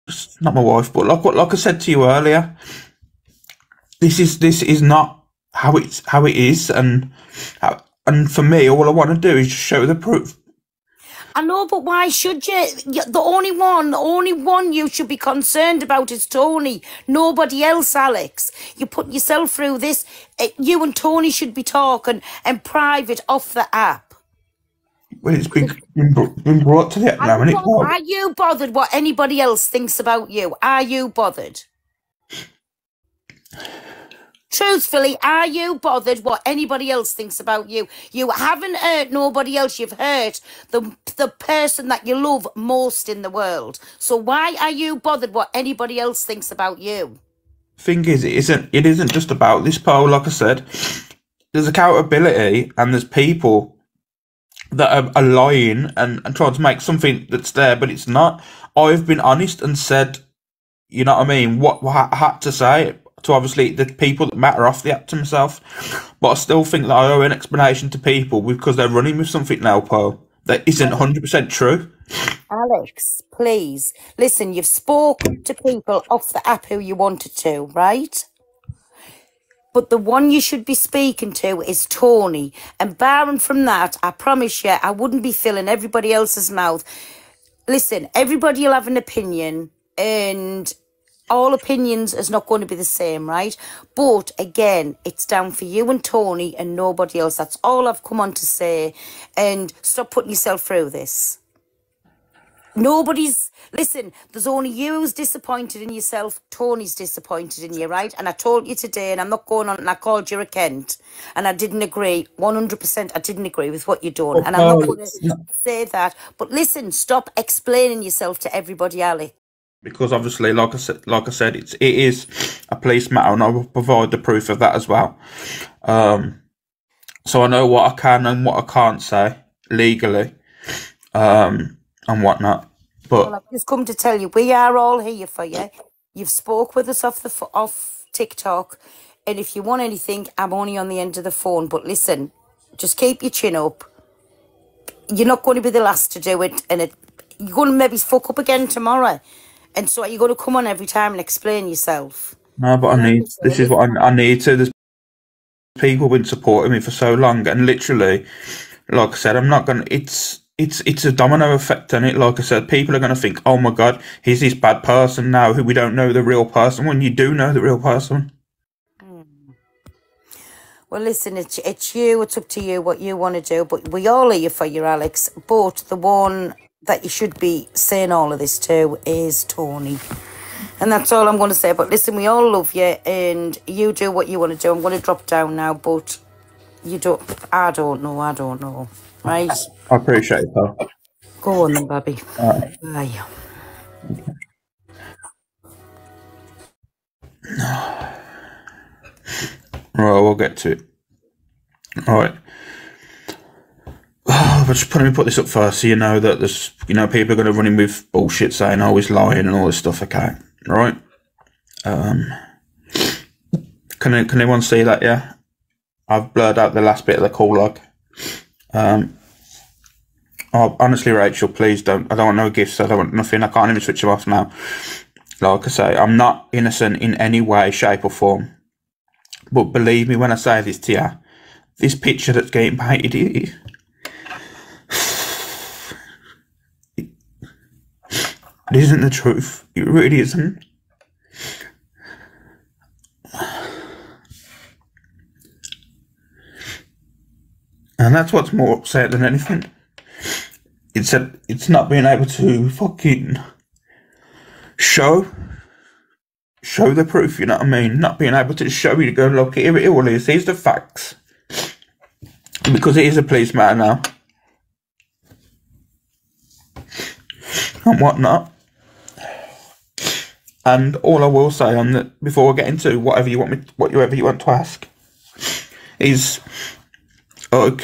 It's not my wife, but like I said to you earlier, this is not how it is, and for me, all I want to do is just show the proof. I know, but why should you? The only one you should be concerned about is Tony. Nobody else, Alex. You put yourself through this. You and Tony should be talking and private off the app. Well, it's been brought to the app now, and Are you bothered what anybody else thinks about you? Are you bothered? Truthfully, are you bothered what anybody else thinks about you? You haven't hurt nobody else. You've hurt the person that you love most in the world. So why are you bothered what anybody else thinks about you? Thing is, it isn't just about this poll. Like I said, there's accountability, and there's people that are lying and trying to make something that's there, but it's not. I've been honest and said, you know what I mean, what I had to say to obviously the people that matter off the app to myself. But I still think that I owe an explanation to people because they're running with something now, Paul, that isn't 100% true. Alex, please. Listen, you've spoken to people off the app who you wanted to, right? But the one you should be speaking to is Tony. And barring from that, I promise you, I wouldn't be filling everybody else's mouth. Listen, everybody will have an opinion, and all opinions is not going to be the same, right? But again, it's down for you and Tony and nobody else. That's all I've come on to say. And stop putting yourself through this. Listen, there's only you who's disappointed in yourself. Tony's disappointed in you, right? And I told you today, and I'm not going on, and I called you a Kent, and I didn't agree, 100% I didn't agree with what you're doing. And I'm not going to say that. But listen, stop explaining yourself to everybody, Alex. Because obviously, like I said, it is a police matter, and I will provide the proof of that as well. So I know what I can and what I can't say legally, and whatnot. But I've just come to tell you, we are all here for you. You've spoke with us off TikTok, and if you want anything, I'm only on the end of the phone. But listen, just keep your chin up. You're not going to be the last to do it, and you're going to maybe fuck up again tomorrow. And so you're going to come on every time and explain yourself. No, but this is what I need to. There's people been supporting me for so long, and literally, like I said, I'm not going to, it's a domino effect, and like I said, people are going to think, oh my God, he's this bad person now who we don't know the real person, when you do know the real person. Well, listen, it's you, it's up to you what you want to do, but we all are here for you, Alex. But the one that you should be saying all of this to is Tony. And that's all I'm going to say. But listen, we all love you, and you do what you want to do. I'm going to drop down now, but I don't know. Right? I appreciate it, though. Go on then, baby. Right. Bye. Right, we'll get to it. Alright. But just let me put this up first so you know that there's, people are going to run in with bullshit saying, oh, he's lying and all this stuff, okay? Alright? Can anyone see that, yeah? I've blurred out the last bit of the call log. Oh, honestly, Rachel, please don't. I don't want no gifts. I don't want nothing. I can't even switch them off now. Like I say, I'm not innocent in any way, shape or form. But believe me when I say this to you, this picture that's getting painted, it isn't the truth. It really isn't. And that's what's more upset than anything. It's not being able to fucking show the proof, you know what I mean? Not being able to show you to go, look, here it all is. Here's the facts. Because it is a police matter now. And whatnot. And all I will say on that, before I get into whatever you want to ask, is I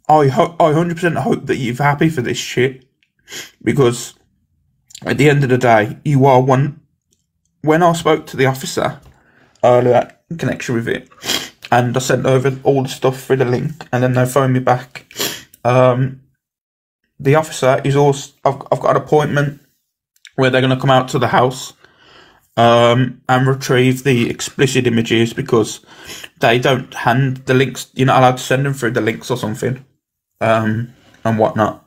100% hope that you're happy for this shit, because at the end of the day, you are one. When I spoke to the officer earlier in connection with it, and I sent over all the stuff through the link, and then they phoned me back. The officer is also. I've got an appointment where they're going to come out to the house and retrieve the explicit images, because they don't hand the links. You're not allowed to send them through the links or something, and whatnot.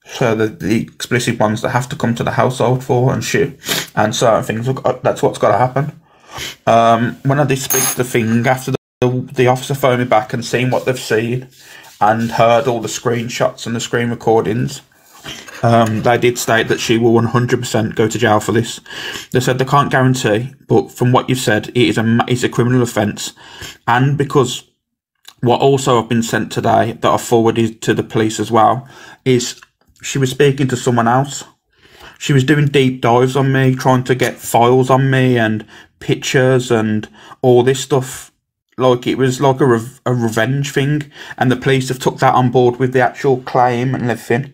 So the explicit ones that have to come to the household for and shit and certain things. That's what's got to happen. When I did speak to the thing after the officer phoned me back and seen what they've seen and heard all the screenshots and the screen recordings, they did state that she will 100% go to jail for this. They said they can't guarantee, but from what you've said, it's a criminal offence. And because what also have been sent today that I forwarded to the police as well is she was speaking to someone else. She was doing deep dives on me, trying to get files on me and pictures and all this stuff. Like it was like a revenge thing, and the police have took that on board with the actual claim and everything.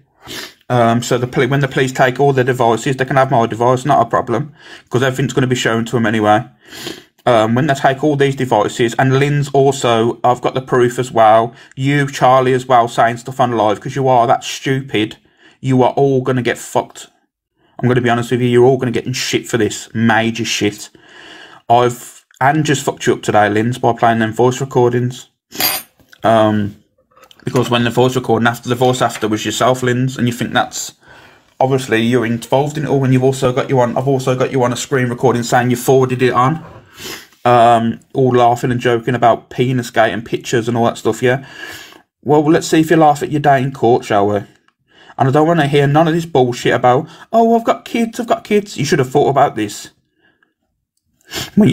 So when the police take all their devices, they can have my device, not a problem, because everything's going to be shown to them anyway. When they take all these devices, and Lynn's also, I've got the proof as well, you, Charlie as well, saying stuff on live, because you are that stupid, you are all going to get fucked. I'm going to be honest with you, you're all going to get in shit for this, major shit. And just fucked you up today, Lynn's, by playing them voice recordings. Because when the voice recording after the voice after was yourself, Lynn's, and you think that's obviously you're involved in it all, and I've also got you on a screen recording saying you forwarded it on, all laughing and joking about penis gate and pictures and all that stuff. Yeah, well, let's see if you laugh at your day in court, shall we? And I don't want to hear none of this bullshit about, oh, I've got kids. You should have thought about this. Well,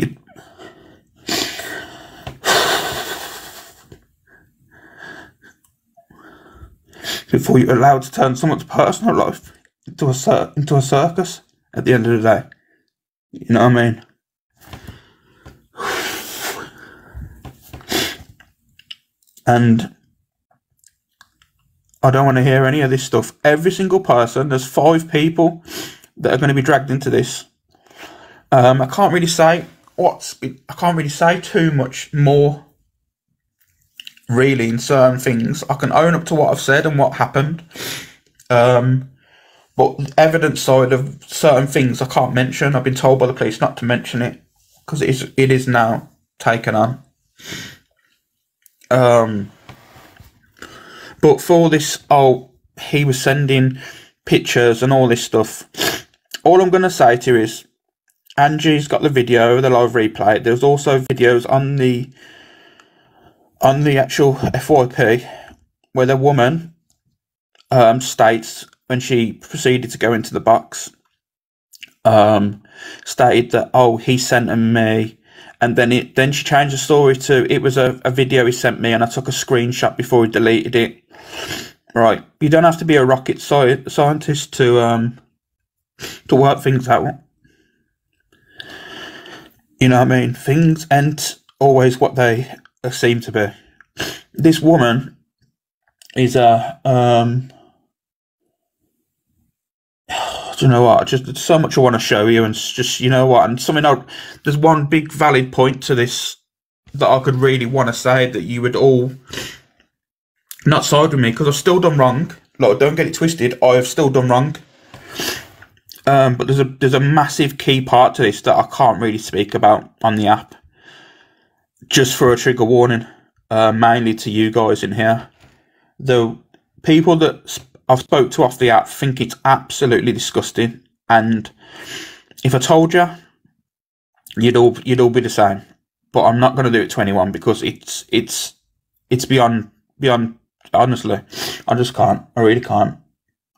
before you're allowed to turn someone's personal life into a circus at the end of the day. You know what I mean? And I don't want to hear any of this stuff. Every single person, there's 5 people that are going to be dragged into this. I can't really say too much more, really, in certain things. I can own up to what I've said and what happened. But the evidence side of certain things I can't mention. I've been told by the police not to mention it because it is now taken on. But for this, he was sending pictures and all this stuff. All I'm going to say to you is, Angie's got the video, the live replay. There's also videos on the actual FYP where the woman states when she proceeded to go into the box, stated that, he sent me, and then she changed the story to, it was a video he sent me and I took a screenshot before he deleted it. Right, you don't have to be a rocket scientist to work things out. You know what I mean? Things ain't always what they seem to be. This woman is a do you know what? Just so much I want to show you, and just, you know what? And there's one big valid point to this that I could really want to say, that you would all not side with me, because I've still done wrong. Like, don't get it twisted. I have still done wrong. But there's a massive key part to this that I can't really speak about on the app. Just for a trigger warning, mainly to you guys in here. The people that I've spoke to off the app think it's absolutely disgusting, and if I told you, you'd all be the same. But I'm not going to do it to anyone, because it's beyond. Honestly, I just can't. I really can't.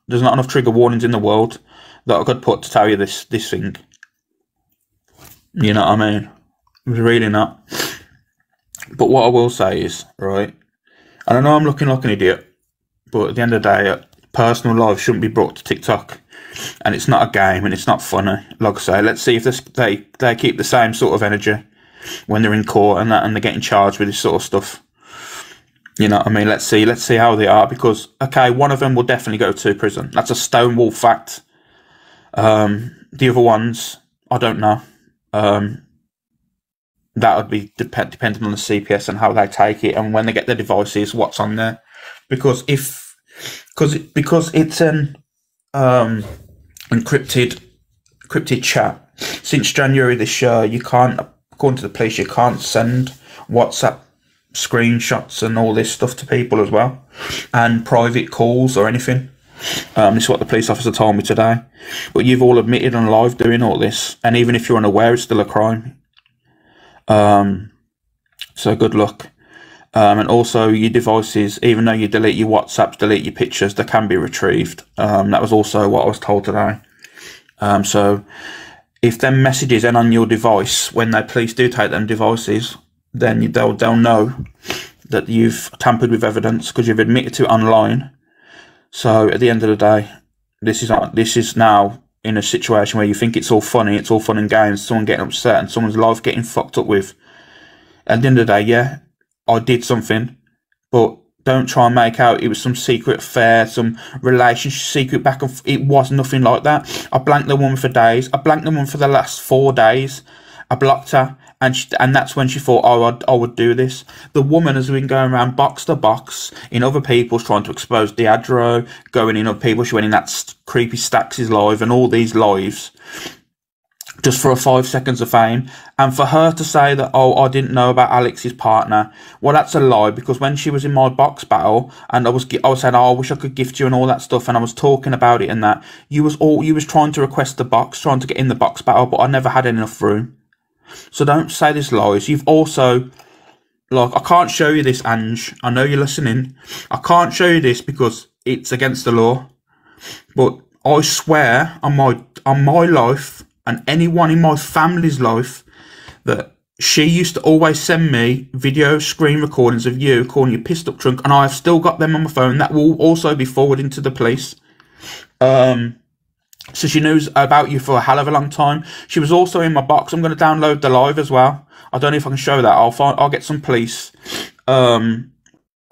There's not enough trigger warnings in the world that I could put to tell you this thing. You know what I mean? It's really not. But what I will say is, right, and I know I'm looking like an idiot, but at the end of the day, personal life shouldn't be brought to TikTok, and it's not a game, and it's not funny. Like I say, let's see if they keep the same sort of energy when they're in court and they're getting charged with this sort of stuff. You know what I mean? Let's see how they are, because, okay, one of them will definitely go to prison. That's a stonewall fact. The other ones, I don't know. That would be depending on the CPS and how they take it, and when they get their devices, what's on there. Because it's an encrypted encrypted chat. Since January this year, you can't, according to the police, you can't send WhatsApp screenshots and all this stuff to people as well, and private calls or anything. This is what the police officer told me today. But you've all admitted on live doing all this, and even if you're unaware, it's still a crime. So good luck. And also your devices, even though you delete your WhatsApps, delete your pictures, they can be retrieved. That was also what I was told today. So if them messages end on your device, when the police do take them devices, then they'll know that you've tampered with evidence because you've admitted to it online. So at the end of the day, this is now in a situation where you think it's all funny, it's all fun and games, someone getting upset and someone's life getting fucked up with. At the end of the day, yeah, I did something, but don't try and make out it was some secret affair, some relationship secret back and it was nothing like that. I blanked the woman for days. I blanked the woman for the last 4 days. I blocked her, and that's when she thought, oh, I would do this. The woman has been going around box to box in other people's, trying to expose Diageo, going in other people. She went in that creepy Stax's live and all these lives just for a 5 seconds of fame. And for her to say that, oh, I didn't know about Alex's partner, well, that's a lie, because when she was in my box battle and I was saying, oh, I wish I could gift you and all that stuff, and I was talking about it and that, you was trying to request the box, trying to get in the box battle, but I never had enough room. So don't say this lies. You've also, like, I can't show you this, Ange. I know you're listening. I can't show you this because it's against the law. But I swear on my life and anyone in my family's life that she used to always send me video screen recordings of you calling you pissed up drunk, and I have still got them on my phone. That will also be forwarded to the police. So she knows about you for a hell of a long time. She was also in my box. I'm going to download the live as well. I don't know if I can show that. I'll get some police. I'll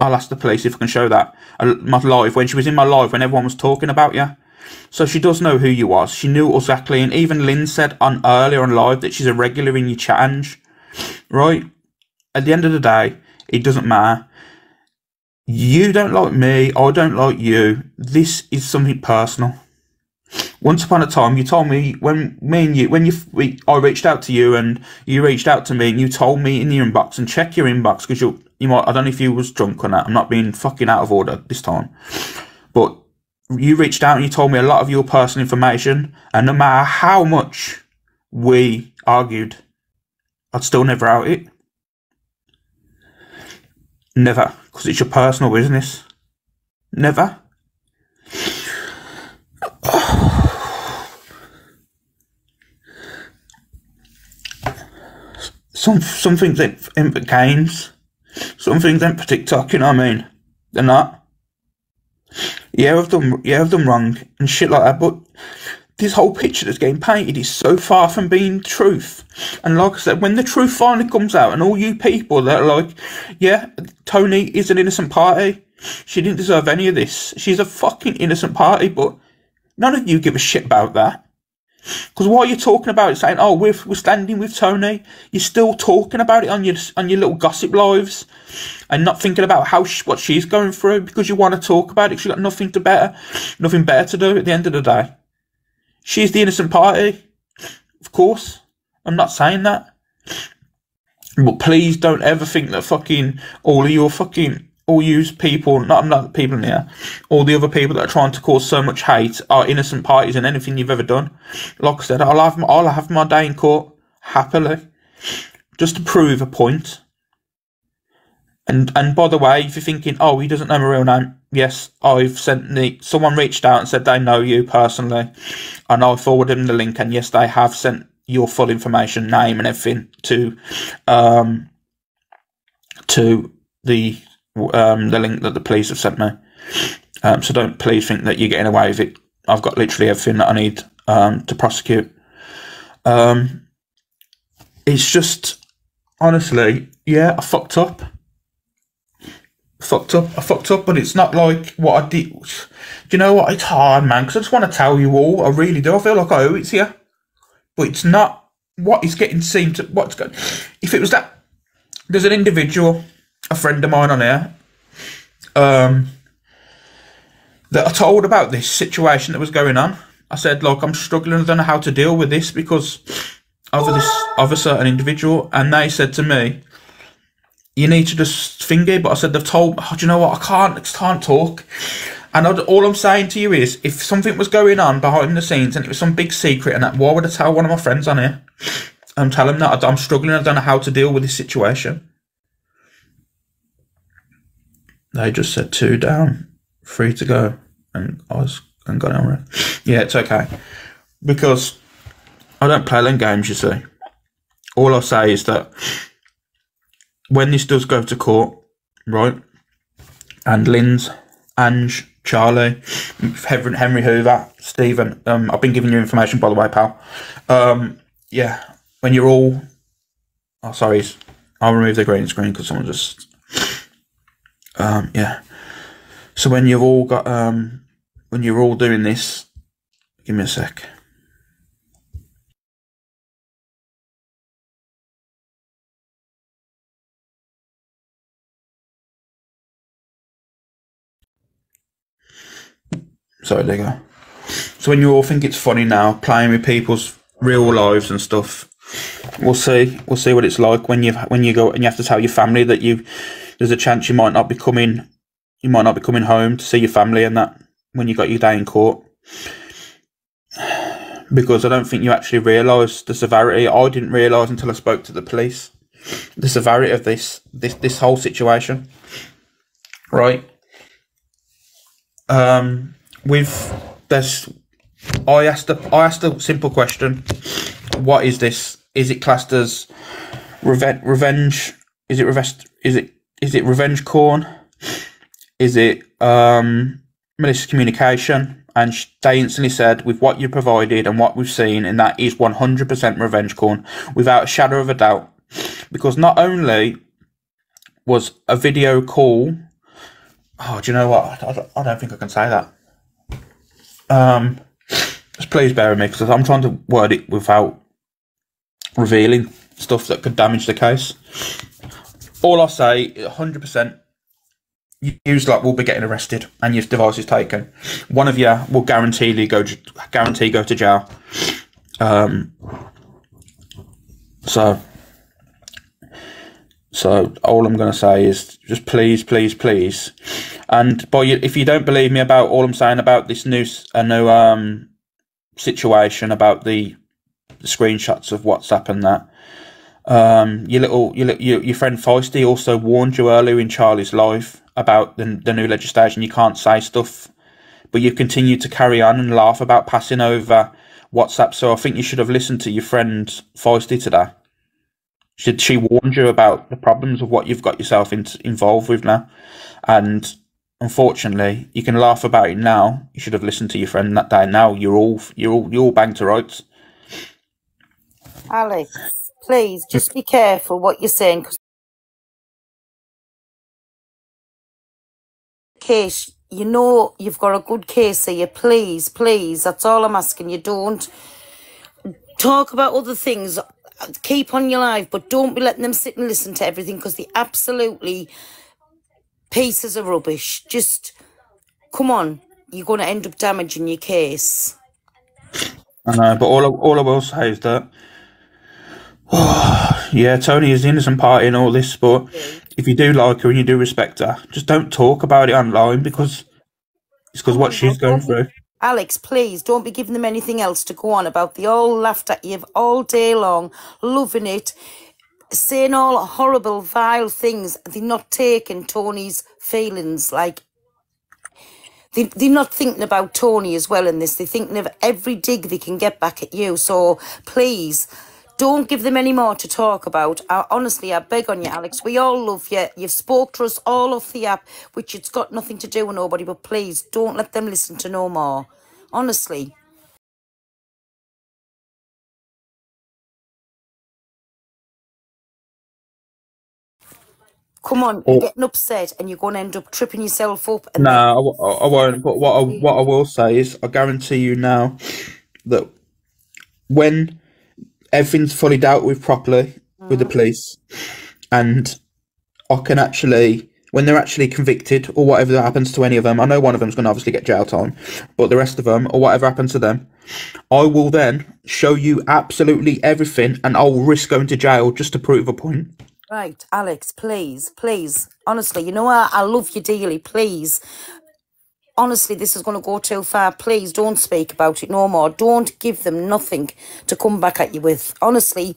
ask the police if I can show that. My live, when she was in my live, when everyone was talking about you. So she does know who you was. She knew exactly. And even Lynn said earlier on live that she's a regular in your challenge. Right? At the end of the day, it doesn't matter. You don't like me. I don't like you. This is something personal. Once upon a time, you told me I reached out to you and you reached out to me and you told me in your inbox, and check your inbox because you might, I don't know if you was drunk or not. I'm not being fucking out of order this time, but you reached out and you told me a lot of your personal information, and no matter how much we argued, I'd still never out it. Never, because it's your personal business. Never. Some things ain't for games. Some things ain't for TikTok, you know what I mean? They're not. Yeah, I've done wrong and shit like that, but this whole picture that's getting painted is so far from being truth. And like I said, when the truth finally comes out, and all you people that are like, yeah, Tony is an innocent party, she didn't deserve any of this, she's a fucking innocent party, but none of you give a shit about that. Because while you're talking about it, saying, oh, we're standing with Tony, you're still talking about it on your little gossip lives and not thinking about what she's going through because you want to talk about it. She's got nothing better to do at the end of the day. She's the innocent party, of course. I'm not saying that. But please don't ever think that fucking all you people, not people in here, all the other people that are trying to cause so much hate are innocent parties in anything you've ever done. Like I said, I'll have my day in court happily, just to prove a point. And by the way, if you're thinking, oh, he doesn't know my real name, yes, someone reached out and said they know you personally, and I forwarded them the link, and yes, they have sent your full information, name and everything to the link that the police have sent me. So don't please think that you're getting away with it. I've got literally everything that I need to prosecute. It's just, honestly, yeah, I fucked up. I fucked up, but it's not like what I did. Do you know what? It's hard, man, because I just want to tell you all. I really do. I feel like I owe it to you. But it's not what is getting seen to what's going. If it was that, there's an individual, a friend of mine on here, that I told about this situation that was going on. I said, like, I'm struggling. I don't know how to deal with this because of a certain individual. And they said to me, you need to just finger. But I said, they've told, oh, do you know what? I can't talk. And all I'm saying to you is, if something was going on behind the scenes and it was some big secret and that, why would I tell one of my friends on here? I'm telling them that I'm struggling. I don't know how to deal with this situation. They just said 2 down, 3 to go, and got on with it. Yeah, it's okay, because I don't play them games. You see, all I say is that when this does go to court, right, and Linz, Ange, Charlie, Henry Hoover, Stephen, I've been giving you information, by the way, pal. Yeah, when you're all, oh sorry, I'll remove the green screen because someone just. Yeah. So when you've all got, when you're all doing this, give me a sec. Sorry, there you go. So when you all think it's funny now, playing with people's real lives and stuff, we'll see what it's like when you go and you have to tell your family that there's a chance you might not be coming home to see your family and that when you got your day in court. Because I don't think you actually realise the severity. I didn't realise until I spoke to the police the severity of this whole situation. Right. I asked a simple question. What is this? Is it classed as revenge? Is it revenge corn? Is it malicious communication? And they instantly said, with what you provided and what we've seen, and that is 100% revenge corn, without a shadow of a doubt. Because not only was a video call, oh, do you know what? I don't think I can say that. Just please bear with me, because I'm trying to word it without revealing stuff that could damage the case. All I say, 100%, you will be getting arrested and your device is taken. One of you will guarantee go to jail. So all I'm going to say is just please, and if you don't believe me about all I'm saying about this new situation about the screenshots of WhatsApp and that. Your friend Feisty also warned you earlier in Charlie's live about the new legislation. You can't say stuff, but you continue to carry on and laugh about passing over WhatsApp. So I think you should have listened to your friend Feisty today. She warned you about the problems of what you've got yourself involved with now, and unfortunately, you can laugh about it now. You should have listened to your friend that day. Now you're all banged to rights. Alex, please just be careful what you're saying, because case you know you've got a good case here. Please, that's all I'm asking you. Don't talk about other things. Keep on your life, but don't be letting them sit and listen to everything, because they're absolutely pieces of rubbish. Just come on, you're going to end up damaging your case. I know, but all I will say is that, yeah, Tony is the innocent party in all this, but if you do like her and you do respect her, just don't talk about it online, because it's because what she's going through. Alex, please, don't be giving them anything else to go on about. They all laughed at you all day long, loving it, saying all horrible, vile things. They're not taking Tony's feelings. Like, they're not thinking about Tony as well in this. They're thinking of every dig they can get back at you. So, please, don't give them any more to talk about. Honestly, I beg on you, Alex. We all love you. You've spoke to us all off the app, which it's got nothing to do with nobody, but please, don't let them listen to no more. Honestly. Come on, you're getting upset and you're going to end up tripping yourself up. And no, I won't. But what I will say is, I guarantee you now that when everything's fully dealt with properly with the police, and I can actually, when they're actually convicted or whatever happens to any of them, I know one of them's going to obviously get jail time, but the rest of them, or whatever happens to them, I will then show you absolutely everything, and I'll risk going to jail just to prove a point. Right, Alex, please, please. Honestly, you know I love you dearly. Please. Honestly, this is going to go too far. Please don't speak about it no more. Don't give them nothing to come back at you with. Honestly,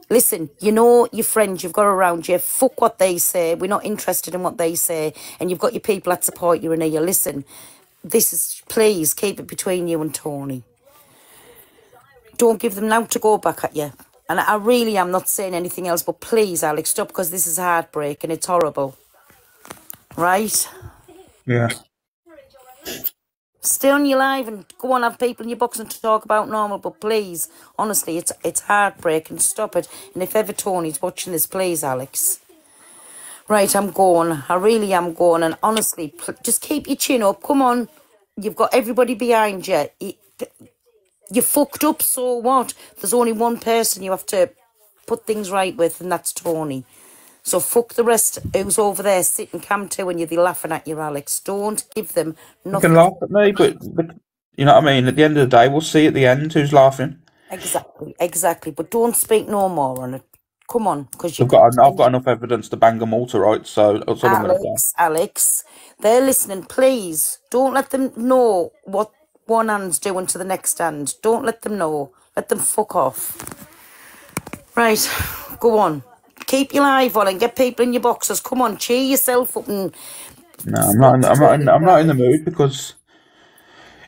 listen, you know your friends you've got around you. Fuck what they say. We're not interested in what they say. And you've got your people that support you in here. Listen, this is, please keep it between you and Tony. Don't give them now to go back at you. And I really am not saying anything else, but please, Alex, stop, because this is heartbreaking. It's horrible. Right? Yeah. Stay on your live and go on, have people in your box and talk about normal, but please, honestly, it's heartbreaking. Stop it. And if ever Tony's watching this, please, Alex. Right, I'm going. I really am going. And honestly, just keep your chin up. Come on. You've got everybody behind you. You fucked up, so what? There's only one person you have to put things right with, and that's Tony. So fuck the rest who's over there sitting cam too and you're laughing at you, Alex. Don't give them nothing. You can laugh at me, but you know what I mean? At the end of the day, we'll see at the end who's laughing. Exactly. But don't speak no more on it. Come on, because I've got enough evidence to bang them all to rights, so that's all I'm going to say. Alex, they're listening. Please, don't let them know what one hand's doing to the next hand. Don't let them know. Let them fuck off. Right, go on. Keep your live on and get people in your boxes. Come on, cheer yourself up and. No, I'm not in the mood because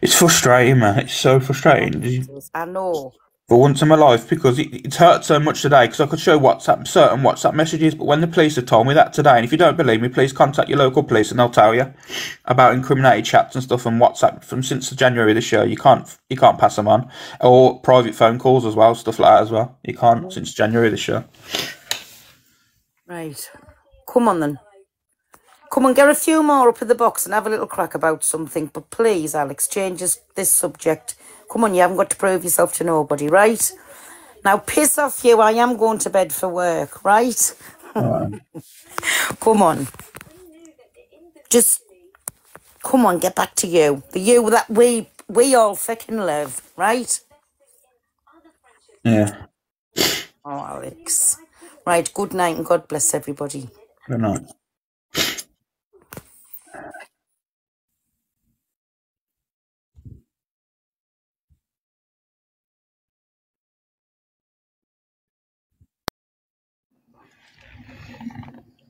it's frustrating, man. It's so frustrating. I know. For once in my life, because it's hurt so much today. Because I could show certain WhatsApp messages, but when the police have told me that today, and if you don't believe me, please contact your local police and they'll tell you about incriminated chats and stuff on WhatsApp from since January this year. You can't pass them on, or private phone calls as well, stuff like that as well. You can't since January this year. Right. Come on then. Come on, get a few more up in the box and have a little crack about something. But please, Alex, change this subject. Come on, you haven't got to prove yourself to nobody, right? Now, piss off you. I am going to bed for work, right? Come on. Just, come on, get back to you. The you that we all fucking love, right? Yeah. Oh, Alex. Right, good night and God bless everybody. Good night.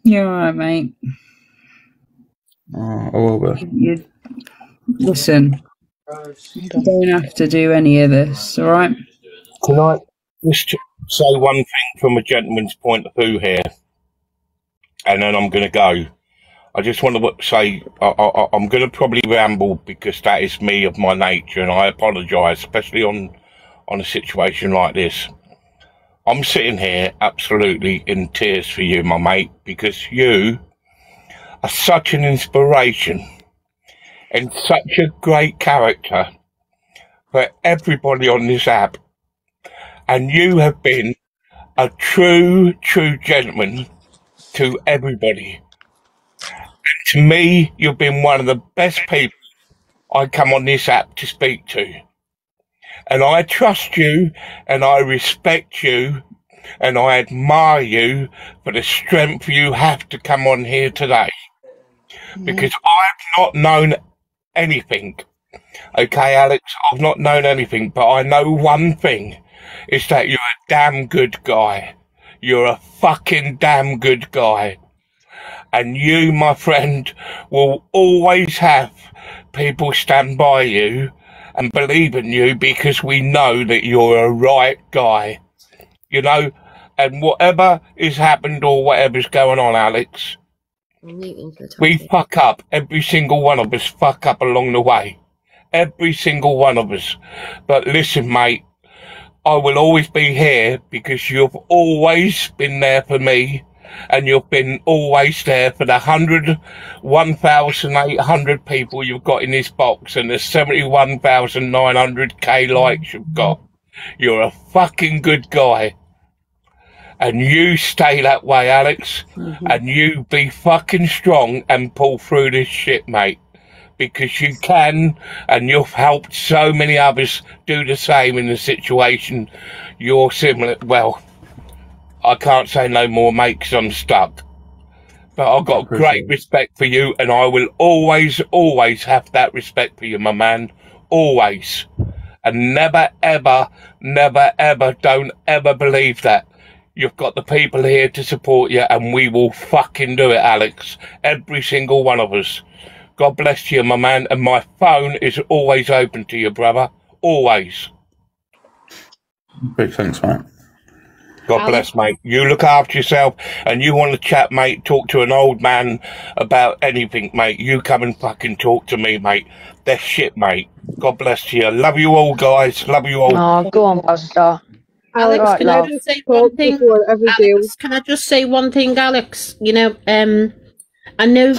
You're all right, mate. Oh, I will be. Listen, you don't have to do any of this, all right? Can I just say one thing from a gentleman's point of view here, and then I'm going to go. I just want to say I'm going to probably ramble because that is me of my nature, and I apologise, especially on a situation like this. I'm sitting here absolutely in tears for you, my mate, because you are such an inspiration and such a great character for everybody on this app. And you have been a true gentleman to everybody. And to me, you've been one of the best people I come on this app to speak to. And I trust you, and I respect you, and I admire you for the strength you have to come on here today. Because I've not known anything. Okay, Alex, I've not known anything, but I know one thing. Is that you're a damn good guy. You're a fucking damn good guy. And you, my friend, will always have people stand by you and believe in you because we know that you're a right guy. You know, and whatever has happened or whatever's going on, Alex, we fuck up. Every single one of us fuck up along the way. Every single one of us. But listen, mate, I will always be here because you've always been there for me, and you've been always there for the 1,800 people you've got in this box and the 71,900k likes you've got. You're a fucking good guy. And you stay that way, Alex, and you be fucking strong and pull through this shit, mate. because you can, and you've helped so many others do the same in the situation you're similar. Well, I can't say no more, mate, because I'm stuck. But I've got great respect for you, and I will always, always have that respect for you, my man. Always. And never, ever, don't ever believe that. You've got the people here to support you, and we will fucking do it, Alex. Every single one of us. God bless you, my man, and my phone is always open to you, brother. Always. Big thanks, mate. God bless, mate. You look after yourself, and you want to chat, mate, talk to an old man about anything, mate. You come and fucking talk to me, mate. That's shit, mate. God bless you. Love you all, guys. Love you all. Oh, go on, Buster. Alex, Right, can love. I just say one thing? Alex, can I just say one thing, Alex? You know, I know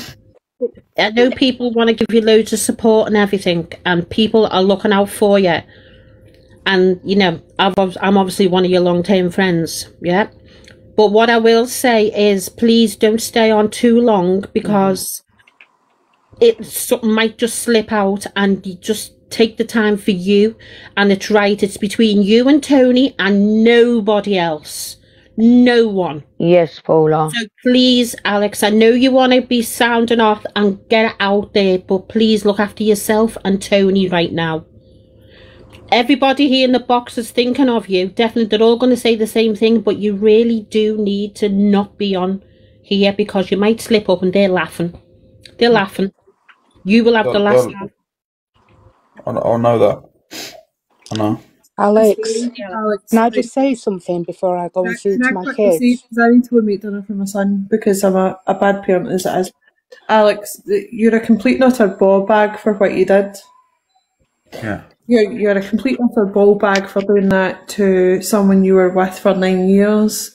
people want to give you loads of support and everything, and people are looking out for you. And, you know, I'm obviously one of your long-term friends, yeah? But what I will say is, please don't stay on too long, because something might just slip out, and you just take the time for you. And it's right, it's between you and Tony and nobody else. No one. Yes, Paula. So please, Alex, I know you want to be sounding off and get it out there, but please look after yourself and Tony right now. Everybody here in the box is thinking of you. Definitely, they're all going to say the same thing, but you really do need to not be on here, because you might slip up and they're laughing. They're laughing. You will have the last laugh. I know that. I know. Alex, can I just say something before I go and speak to my kids? I need to go make dinner for my son, because I'm a bad parent as it is. Alex, you're a complete and utter ball bag for what you did. Yeah. You're a complete and utter ball bag for doing that to someone you were with for 9 years,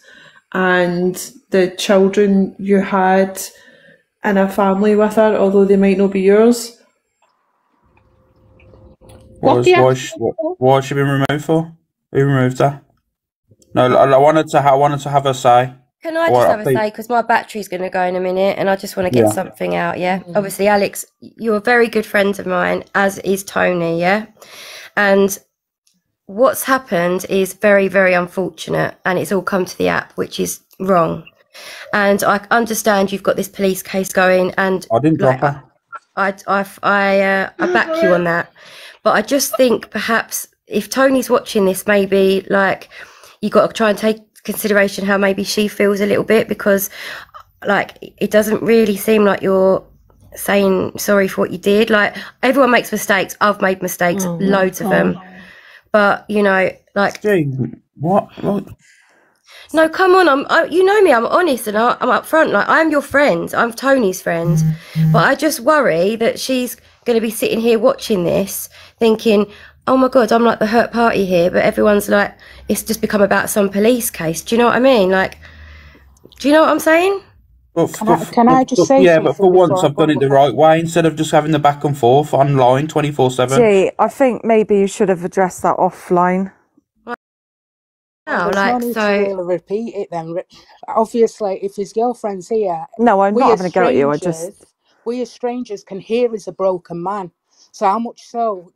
and the children you had in a family with her, although they might not be yours. Why has she been removed for? Who removed her? No, I wanted to have her say. Can I just have a say, because my battery's going to go in a minute, and I just want to get something out, yeah? Obviously, Alex, you're very good friends of mine, as is Tony, yeah? And what's happened is very, very unfortunate, and it's all come to the app, which is wrong. And I understand you've got this police case going, and I didn't drop her. I back you on that. But I just think perhaps if Tony's watching this, maybe like you got to try and take consideration how maybe she feels a little bit, because like it doesn't really seem like you're saying sorry for what you did. Like, everyone makes mistakes. I've made mistakes, loads of them. But you know, like, what? No, come on. You know me. I'm honest and I'm upfront. Like, I'm your friend. I'm Tony's friend. But I just worry that she's going to be sitting here watching this, thinking, "Oh my God, I'm like the hurt party here." But everyone's like, it's just become about some police case. Do you know what I mean? Like, do you know what I'm saying? Can I just say something? But for once I've done it the right way, instead of just having the back and forth online 24/7. Gee, I think maybe you should have addressed that offline. There's no need to really repeat it then. Obviously, if his girlfriend's here... No, I'm not having a go at you. We as strangers can hear he's a broken man. So how much so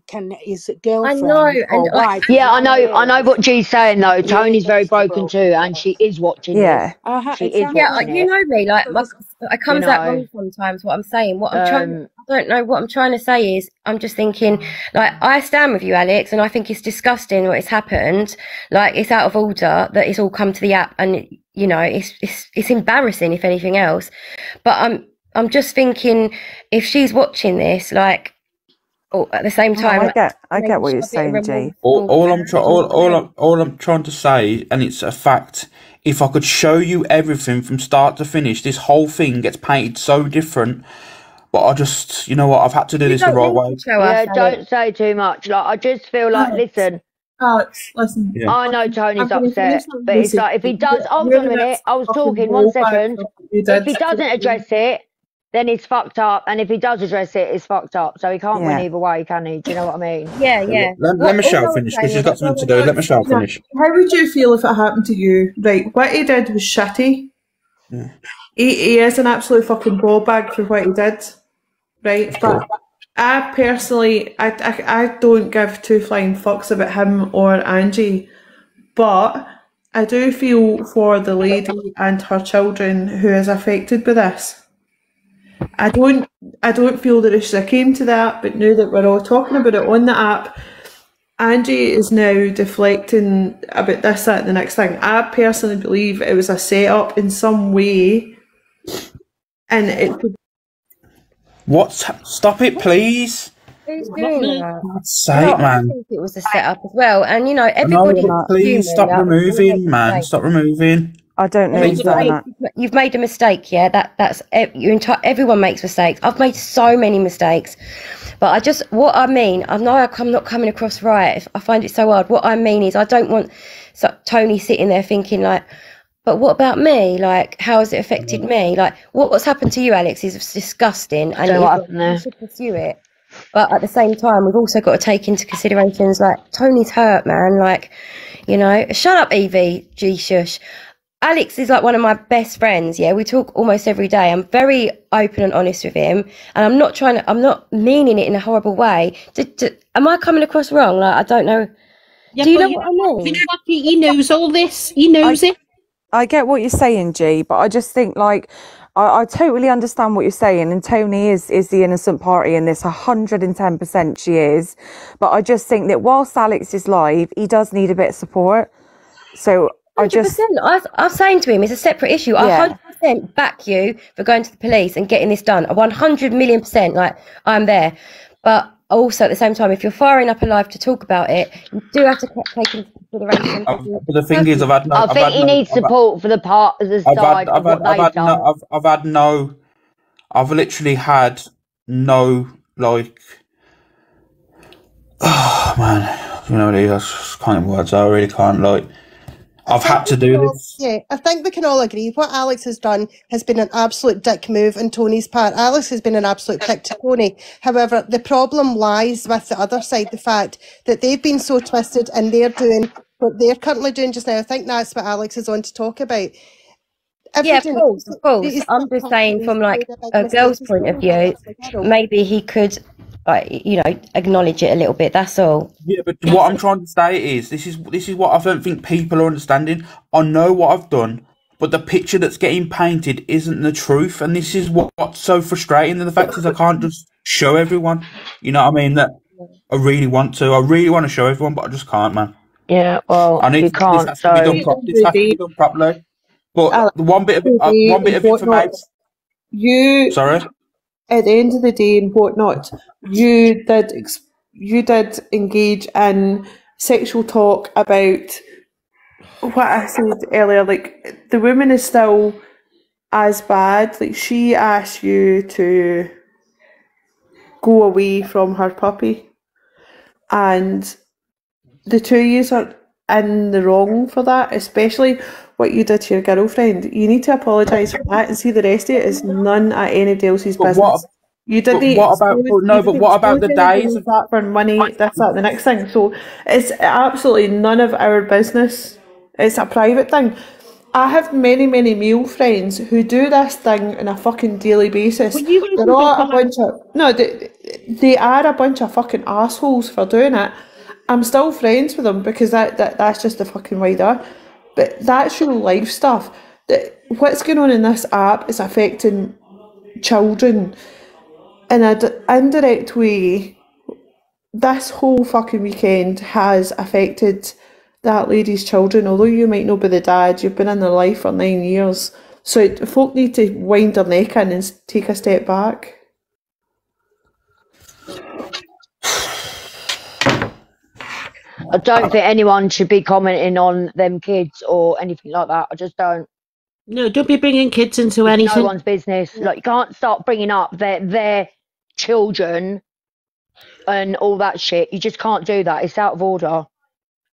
can his girlfriend or wife... Yeah, I know what G's saying, though. Tony's very broken too, and she is watching this. She is watching it. You know me, like, it comes out wrong sometimes, what I'm saying. I don't know, what I'm trying to say is, I'm just thinking, like, I stand with you, Alex, and I think it's disgusting what has happened. Like, it's out of order that it's all come to the app, and, you know, it's embarrassing, if anything else. But I'm just thinking, if she's watching this, like, at the same time, I get what you're saying, G. All I'm trying to say, and it's a fact, if I could show you everything from start to finish, this whole thing gets painted so different. But I just, you know what, I've had to do this the right way. Yeah, don't say too much. Like, I just feel like, listen. Alex, listen. Yeah. I know Tony's upset, but it's like, if he does, hold on a minute, I was talking, 1 second. If he doesn't address it, then he's fucked up, and if he does address it, it's fucked up. So he can't win either way, can he? Do you know what I mean? Yeah. Let Michelle finish, because she's got something to do. Let Michelle finish. How would you feel if it happened to you? Right, what he did was shitty. Yeah. He is an absolute fucking ball bag for what he did. right? But I personally, I don't give two flying fucks about him or Angie, but I do feel for the lady and her children who is affected by this. I don't feel that it should have came to that, but now that we're all talking about it on the app, Angie is now deflecting about this, that, and the next thing. I personally believe it was a setup in some way, and it could. Stop it, please. Who's doing that? God's sake, man. I think it was a setup as well, and you know, everybody. Please stop removing, man. Stop removing. I don't know who's doing that. You've made a mistake, yeah. Everyone makes mistakes. I've made so many mistakes, but what I mean, I know I'm not coming across right. I find it so hard. What I mean is, I don't want Tony sitting there thinking like, but what about me? Like, how has it affected me? Like, what's happened to you, Alex, is disgusting, and you should pursue it. But at the same time, we've also got to take into considerations like Tony's hurt, man. Like, you know, shut up, Evie. G shush. Alex is like one of my best friends. Yeah, we talk almost every day. I'm very open and honest with him, and I'm not meaning it in a horrible way. Am I coming across wrong? Like, I don't know. Yeah, do you know what I mean? You know what? He knows all this. He knows it. I get what you're saying, G, but I just think like I totally understand what you're saying, and Tony is the innocent party in this. 110% she is, but I just think that whilst Alex is live, he does need a bit of support. So. 100%. I'm saying to him, it's a separate issue. Yeah. I 100% back you for going to the police and getting this done. 100,000,000%, like, I'm there. But also, at the same time, if you're firing up a live to talk about it, you do have to take into consideration. But the thing is, I think he needs support for the part of the side of what they've done. I've literally had no, like, oh, man, you know what it is? I just can't get words. I really can't, like, I've had to do this. Yeah, I think we can all agree what Alex has done has been an absolute dick move on Tony's part. Alex has been an absolute prick to Tony. However, the problem lies with the other side, the fact that they've been so twisted and they're doing what they're currently doing just now. I think that's what Alex is on to talk about. Yeah, of course. I'm just saying from like a girl's point of view, maybe he could, you know, acknowledge it a little bit. That's all. Yeah, but what I'm trying to say is this is what I don't think people are understanding. I know what I've done, but the picture that's getting painted isn't the truth, and this is what's so frustrating. And the fact is, I can't just show everyone. You know what I mean? That I really want to. I really want to show everyone, but I just can't, man. Yeah, well, you can't. This has to be done properly. But one bit of information. Sorry. At the end of the day and whatnot, you did engage in sexual talk about what I said earlier. Like, the woman is still as bad. Like, she asked you to go away from her puppy, and the two of you are in the wrong for that, especially what you did to your girlfriend. You need to apologise for that, and see the rest of it is none of anybody else's business. You didn't. What about the days of that for money? That's the next thing. So it's absolutely none of our business. It's a private thing. I have many male friends who do this thing on a fucking daily basis. They're not a bunch of they are a bunch of fucking assholes for doing it. I'm still friends with them because that's just the fucking way they are. But that's real life stuff. What's going on in this app is affecting children in an indirect way. This whole fucking weekend has affected that lady's children. Although you might not be the dad, you've been in their life for 9 years. So folk need to wind their neck in and take a step back. I don't think anyone should be commenting on them kids or anything like that. I just don't. No, don't be bringing kids into anything. No one's business. Like, you can't start bringing up their children and all that shit. You just can't do that. It's out of order.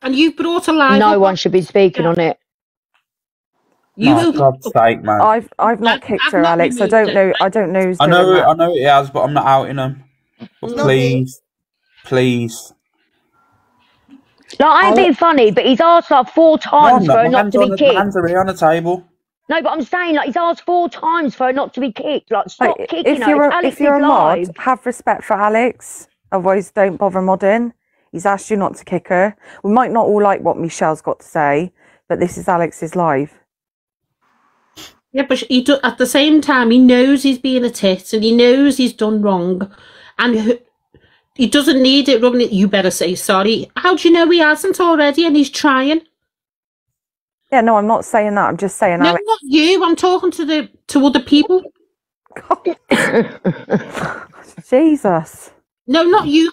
And you've brought a live. No one should be speaking on it. For God's sake, man. I've not kicked her, Alex. I don't know. I don't know. I know it has, but I'm not outing them. But please. Like, I'm being funny, but he's asked like 4 times for her not to be kicked. My hands are here on the table. No, but I'm saying, like, he's asked 4 times for her not to be kicked. Like, stop kicking If her. you're It's if you're a Alex's mod, live. have respect for Alex. Otherwise, don't bother modding. He's asked you not to kick her. We might not all like what Michelle's got to say, but this is Alex's live. Yeah, but at the same time, he knows he's being a tit and he knows he's done wrong, and he doesn't need it rubbing it. You better say sorry. How do you know he hasn't already and he's trying? Yeah, no, I'm not saying that. I'm just saying No, Alex. not you. I'm talking to other people. Jesus. No, not you,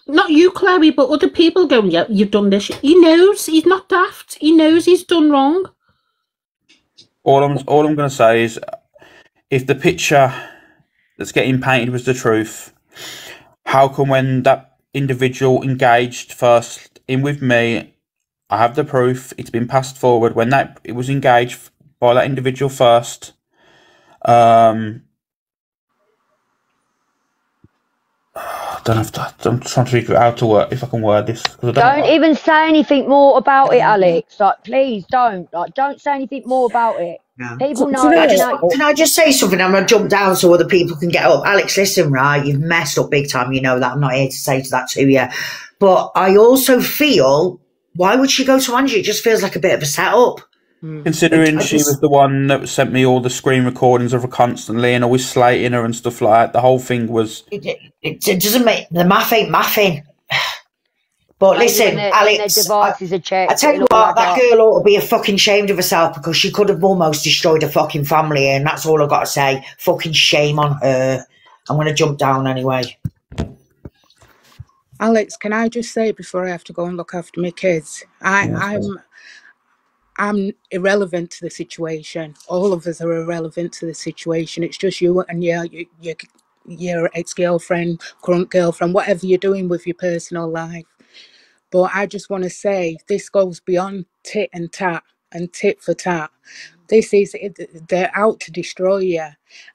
Chloe, but other people going, yeah, you've done this. He knows he's not daft. He knows he's done wrong. All I'm going to say is, if the picture that's getting painted was the truth, how come when that individual engaged first in with me, I have the proof, it's been passed forward, when it was engaged by that individual first, I don't have to, I'm trying to figure out if I can word this. Don't even say anything more about it, Alex. Like, please don't. Like, don't say anything more about it. No. People know. Can I just say something? I'm going to jump down so other people can get up. Alex, listen, right? You've messed up big time. You know that. I'm not here to say that to you. But I also feel, why would she go to Angie? It just feels like a bit of a setup. Considering she was the one that sent me all the screen recordings of her constantly and always slating her and stuff like that. The whole thing was... It doesn't make... The math ain't mathing. But listen, Alex, I tell you what, that girl ought to be fucking ashamed of herself because she could have almost destroyed her fucking family, and that's all I've got to say. Fucking shame on her. I'm going to jump down anyway. Alex, can I just say before I have to go and look after my kids, I'm irrelevant to the situation. All of us are irrelevant to the situation. It's just you and your ex-girlfriend, current girlfriend, whatever you're doing with your personal life. But I just want to say this goes beyond tit and tat and tit for tat. They're out to destroy you.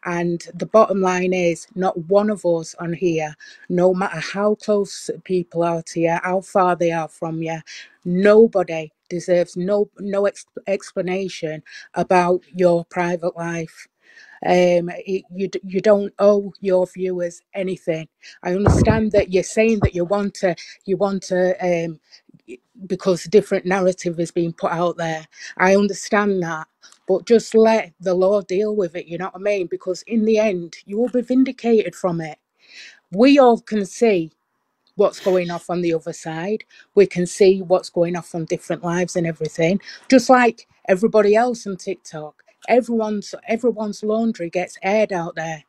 And the bottom line is, not one of us on here, no matter how close people are to you, how far they are from you, nobody deserves no explanation about your private life. You don't owe your viewers anything. I understand that you're saying that you want to because different narrative is being put out there. I understand that, but just let the law deal with it, you know what I mean? Because in the end, you will be vindicated from it. We all can see what's going off on the other side. We can see what's going off on different lives and everything, just like everybody else on TikTok. Everyone's laundry gets aired out there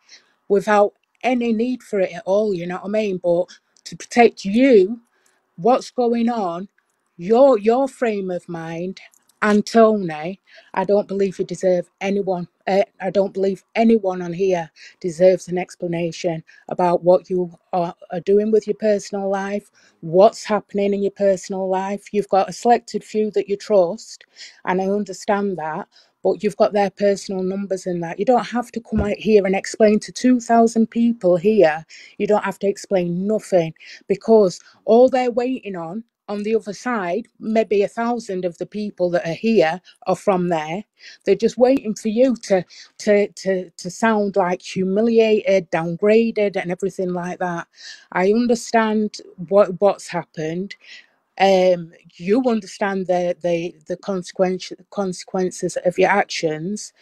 without any need for it at all, you know what I mean? But to protect you, what's going on, your frame of mind, and Tony, I don't believe you deserve anyone. I don't believe anyone on here deserves an explanation about what you are doing with your personal life, what's happening in your personal life. You've got a selected few that you trust, and I understand that, but you've got their personal numbers in that. You don't have to come out here and explain to 2,000 people here. You don't have to explain nothing, because all they're waiting on the other side, maybe 1,000 of the people that are here are from there. They're just waiting for you to sound like humiliated, downgraded, and everything like that. I understand what's happened. You understand the consequences of your actions.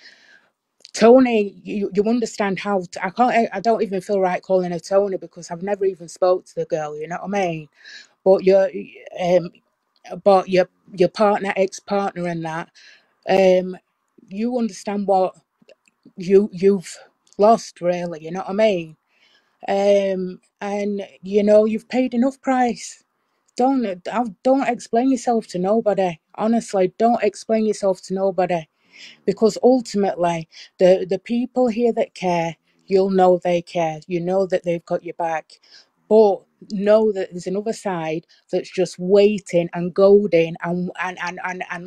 Tony, you understand how I don't even feel right calling her Tony because I've never even spoke to the girl, you know what I mean? But your partner, ex-partner, and that, you understand what you've lost, really, you know what I mean? And you know you've paid enough price. Don't explain yourself to nobody. Honestly, don't explain yourself to nobody, because ultimately the people here that care, you'll know they care. You know that they've got your back. But know that there's another side that's just waiting and goading and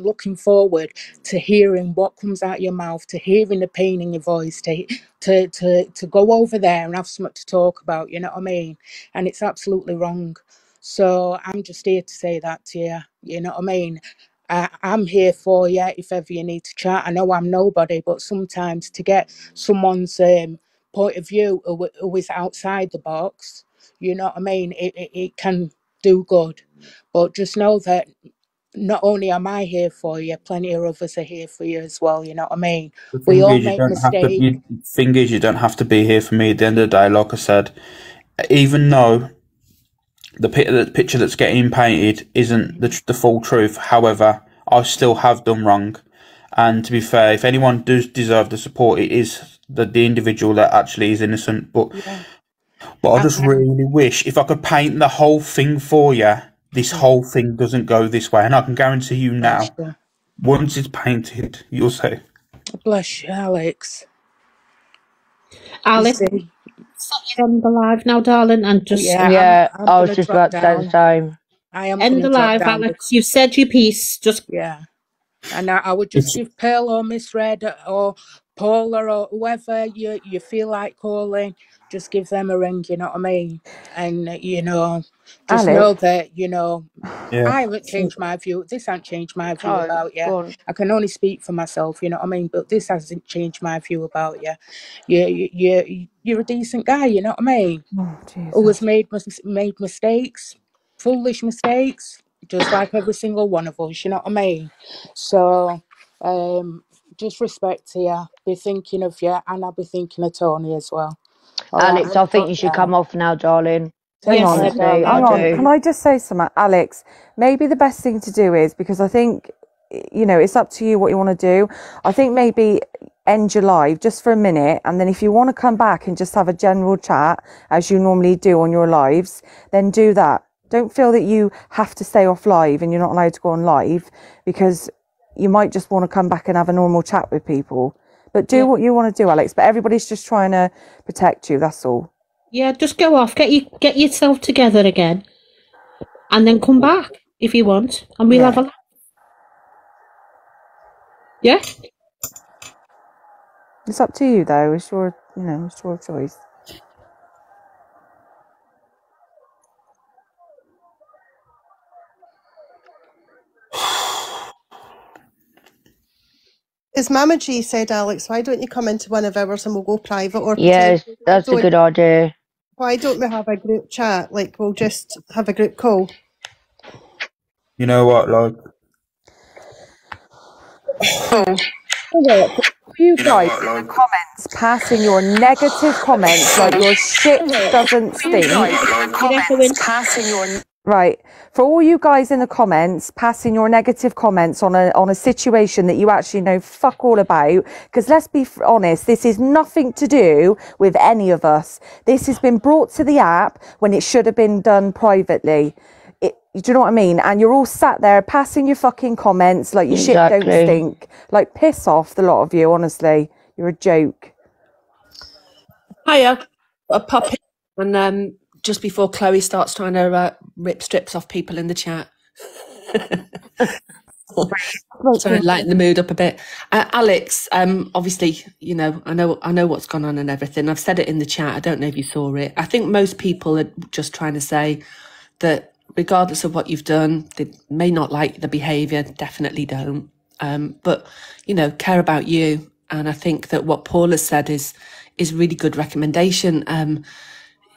looking forward to hearing what comes out of your mouth, to hearing the pain in your voice, to go over there and have something to talk about, you know what I mean? And it's absolutely wrong. So I'm just here to say that to you, you know what I mean? I'm here for you if ever you need to chat. I know I'm nobody, but sometimes to get someone's point of view who is outside the box, you know what I mean, it can do good. But just know that not only am I here for you, plenty of others are here for you as well, you know what I mean? We all make mistakes. You don't have to be here for me at the end of the day, like I said. Even though the picture that's getting painted isn't the full truth, however, I still have done wrong. And to be fair, if anyone does deserve the support, it is the individual that actually is innocent. But I just really wish if I could paint the whole thing for you, this whole thing doesn't go this way. And I can guarantee you now, once it's painted, you'll see. Bless you, Alex. Alex, you're on the live now, darling, and just I was just about to say the same. I am end the live, Alex. You said your piece. Just and I would just give Pearl or Miss Red or Paula or whoever you feel like calling, just give them a ring. You know what I mean? And you know, just know that you know. I haven't changed my view. This hasn't changed my view about you. I can only speak for myself, you know what I mean? But this hasn't changed my view about you. You're a decent guy, you know what I mean? Who has made mistakes, foolish mistakes, just like every single one of us, you know what I mean? So, just respect to you. Be thinking of you, and I'll be thinking of Tony as well. Alex, I think you should come off now, darling. Hang on. Can I just say something, Alex? Maybe the best thing to do is, because I think, you know, it's up to you what you want to do. I think maybe end your live just for a minute, and then if you want to come back and just have a general chat as you normally do on your lives, then do that. Don't feel that you have to stay off live and you're not allowed to go on live, because you might just want to come back and have a normal chat with people. But do what you want to do, Alex. But everybody's just trying to protect you, that's all. Yeah, just go off, get yourself together again, and then come back if you want, and we'll have a laugh. Yeah? It's up to you, though. It's your, it's your choice. As Mama G said, Alex, why don't you come into one of ours and we'll go private? Or yes, that's a good idea. Why don't we have a group chat? Like, we'll just have a group call. You know what, like... You guys in the comments passing your negative comments like your shit doesn't stink. Right, for all you guys in the comments passing your negative comments on a situation that you actually know fuck all about, because let's be honest, this is nothing to do with any of us. This has been brought to the app when it should have been done privately. Do you know what I mean? And you're all sat there passing your fucking comments like your shit don't stink. Like, piss off, the lot of you, honestly. You're a joke. Hiya. A puppy. And just before Chloe starts trying to rip strips off people in the chat. Sorry, lighten the mood up a bit. Alex, obviously, you know, I know what's gone on and everything. I've said it in the chat. I don't know if you saw it. I think most people are just trying to say that regardless of what you've done, they may not like the behaviour, definitely don't. But, you know, care about you. And I think that what Paul has said is really good recommendation.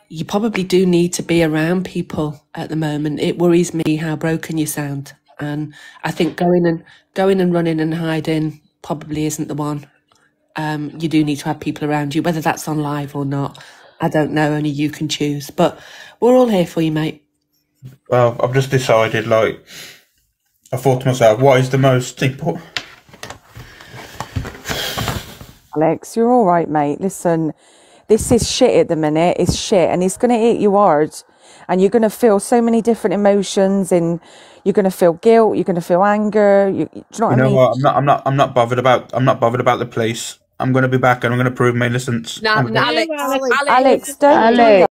You probably do need to be around people at the moment. It worries me how broken you sound. And I think going and running and hiding probably isn't the one. You do need to have people around you, whether that's on live or not. I don't know, only you can choose. But we're all here for you, mate. Well, I've just decided, like, I thought to myself, what is the most important? Alex, you're all right, mate. Listen, this is shit at the minute. It's shit, and it's going to hit you hard. And you're going to feel so many different emotions, and you're going to feel guilt. You're going to feel anger. Do you know what I mean? What? I'm not bothered about the police. I'm going to be back, and I'm going to prove my innocence. Alex, don't do